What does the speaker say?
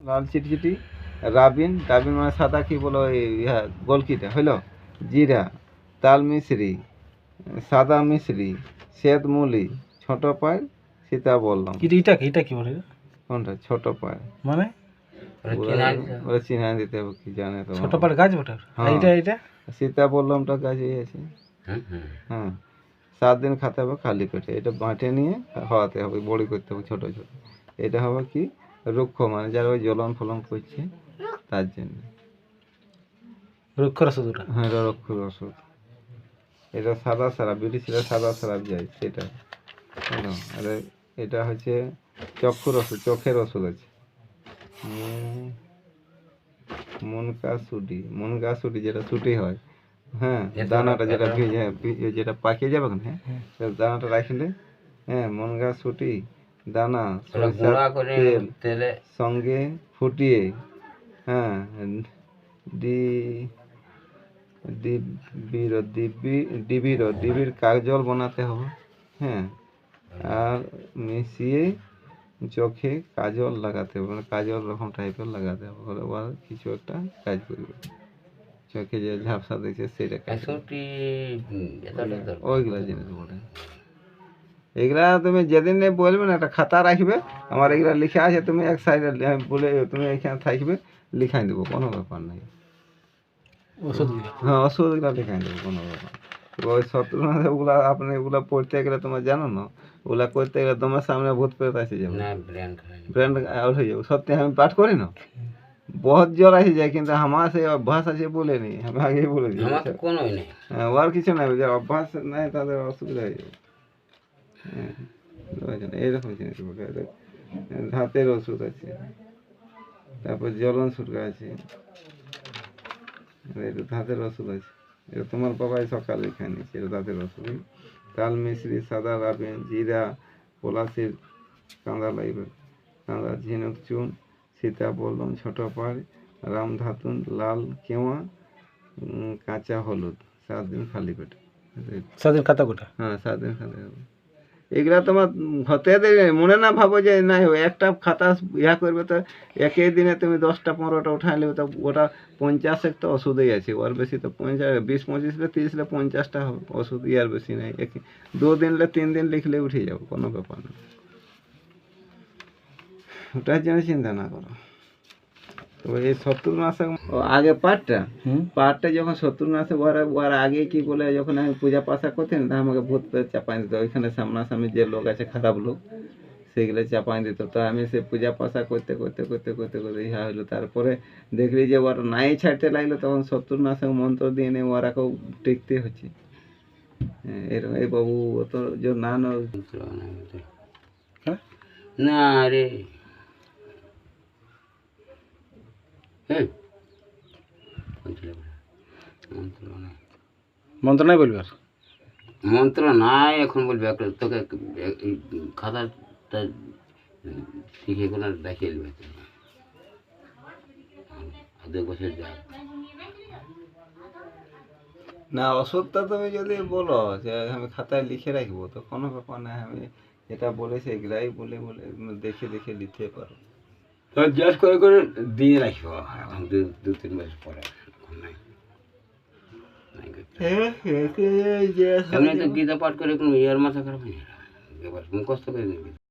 লাল চিটচিটি, রাবিন, রাবিন মানে সাদা কি বলো ইহা গোলকিটা হইলো, জিরা, তাল মিশ্রি, সাদা মিশ্রি, শ্বেত মুলি, ছোট পায়, সীতা বললাম। এটা কি বলে কোনটা ছোট পায় মানে? ওরা চিনা দিতে হবে, কি জানে তো। ছোট পাড় গাছ বটার। হ্যাঁ। এটা সীতা বললামটা গাছে আছে। হ্যাঁ, 7 দিন খেতে হবে খালি পেটে। এটা বাঁটে নিয়ে খাওয়াতে হবে, বড়ি করতে হবে ছোট ছোট। এটা হবে কি রুক্ষ, মানে যারা ওই জ্বলন ফলন করছে তার জন্য। রুক্ষ ওষুধ ওটা। হ্যাঁ, এটা রক্ষর ওষুধ। এটা সাদা সারাপ, ব্রিটিশরা সাদা সারাপ যায় সেটা। আর এটা হচ্ছে চক্ষুর ওষুধ, চোখের ওষুধ আছে। মুনগা সুটি যেটা ছুটি হয়, হ্যাঁ, দানাটা যেটা ভিজে যেটা পাকিয়ে যাবে না, হ্যাঁ, দানাটা রাখলে, হ্যাঁ, মুনগা সুটি দানা সরিষার তেল সঙ্গে ফুটিয়ে, হ্যাঁ, ডিবির কাগজল বানাতে হবে, হ্যাঁ, আর মিশিয়ে চোখে কাজল লাগাতে হবে, মানে কাজল রকম টাইপের লাগাতে হবে, হলে ওরা কিছু একটা কাজ করবে। চোখে যে ঝাপসা দিচ্ছে সেটা ওইগুলা জিনিস বলে। এগুলা তুমি যেদিন বলবে না একটা খাতা রাখবে, আমার এগুলা লিখে আছে, তুমি এক সাইডে বলে তুমি এখানে থাকবে, লিখাই দেবো, কোনো ব্যাপার নাই। হ্যাঁ, ওষুধগুলা লিখাই দেবো, কোনো ব্যাপার। ওই শত্রুনাথ ওগুলা আপনি এগুলা পড়তে গেলে তোমার জানো না, ওগুলা করতে গেলে তোমার সামনে ভূত প্রেত আসে যাবে, ব্রেন আউট হয়ে যাবে। সত্যি আমি পাঠ করি না, বহুত জ্বর আসে যায়, কিন্তু আমার সেই অভ্যাস আছে বলে নি, আমি আগেই বলে দিই। হ্যাঁ, ওর কিছু নাই, যার অভ্যাস নাই তাদের অসুবিধা হয়ে যাবে। হ্যাঁ, এইরকম জিনিস বলে। ধাতের ওষুধ আছে, তারপর জ্বলন সুটকা আছে, এটা ধাতের ওষুধ আছে। এটা তোমার বাবাই সকালে লিখে নিচ্ছে, এটা ধাতের ওষুধ। তাল মিশ্রি, সাদা রাবিন, জিরা, পলাশির কাঁদা লাগবে, কাঁদা, ঝিনুক চুন, সীতা বললাম, ছোট পাড়, রামধাতুন, লাল কেওয়া, কাঁচা হলুদ। 7 দিন খালি পেটে। 7 দিন খাতা গোটা। হ্যাঁ, 7 দিন খালি হবে। এগুলা তোমার হতে দেবে, মনে না ভাবো যে নাই একটা খাতা ইয়া করবে, তো একই দিনে তুমি 10টা 15টা উঠাই নেবে, তো ওটা 50 একটা ওষুধই আছে, ওর বেশি তো 20 25 30 50টা ওষুধ, ইয়ার বেশি নাই। 2 দিন 3 দিন লিখলে উঠে যাবো, কোনো ব্যাপার না। ওটার জন্য চিন্তা না করো। তো এই শত্রুনাশক আগে পাটটা যখন শত্রুনাশক ওর আগে কি বলে, যখন আমি পূজা পাশা করতেন, তা আমাকে ভূত চাপাই দিত, ওইখানে সামনাসামনি যে লোক আছে খারাপ লোক, সেগুলো চাপাই দিত। তো আমি সে পূজা পাশা করতে করতে করতে করতে করতে ইহা হইলো। তারপরে দেখলি যে ওরা নাই ছাড়তে লাগলো, তখন শত্রুনাশক মন্ত্র দিয়ে নিয়ে ওরাকেও টিকতে হচ্ছে। এরকম এই বাবু অত যে না রে, মন্ত্র নাই বলবে, আর মন্ত্র নাই এখন বলবে, তোকে খাতাটা শিখে কোনো দেখিয়ে দেবে, 2 বছর যা না। ওষুধটা তুমি যদি বলো যে আমি খাতায় লিখে রাখবো, তো কোনো ব্যাপার নাই, আমি যেটা বলেছি এগুলাই বলে বলে দেখে দেখে লিখতে পারো। তো জাস্ট করে করে দিয়ে রাখবো, এখন 2-3 মাস পরে গীতা পাঠ করে কোনো ইয়ার মাথা খারাপ হয়ে মুখস্থ করে নিবি।